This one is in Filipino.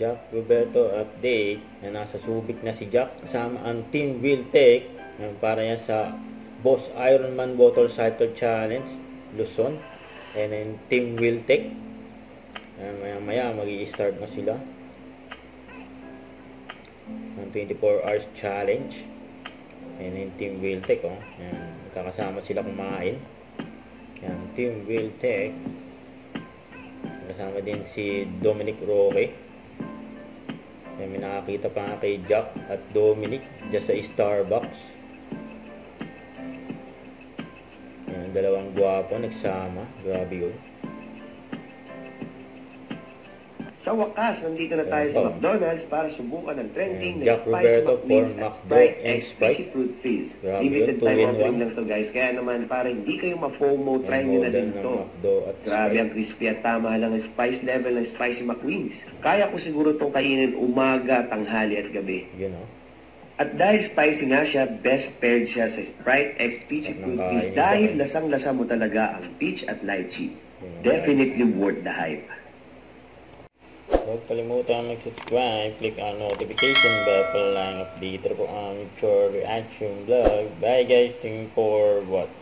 Jack Roberto update na nasa Subic na si Jack kasama ang Team Wiltec para yan sa Boss Ironman Motorcycle Challenge Luzon. And then Team Wiltec maya magi-start na sila ng 24 hours challenge. And then Team Wiltec kakasama sila kumain. Yan, Team Wiltec kasama din si Dominic Roque. May nakakita pa nga kay Jack at Dominic dyan sa Starbucks. Yan, dalawang gwapo nagsama. Grabe yun. Sa wakas, nandito na tayo sa McDonald's para subukan ang trending na Jack Roberto for McDo and Sprite. Fruit Fizz. Grabe Limited yun, time 2-in-1. offering lang to guys. Kaya naman para hindi kayo ma-FOMO, try nyo na din to. Grabe ang crispy at tama lang ang spice level ng Spicy McWings. Kaya ko siguro itong kainin umaga, tanghali at gabi. You know? At dahil spicy nga siya, best paired siya sa Sprite X Peachy Fruit Fizz dahil lasang-lasa mo talaga ang peach at lychee. Definitely worth the hype. Huwag kalimutan mag-subscribe, click ang notification bell para lang update po ang future reaction vlog. Bye guys, thank you for watching.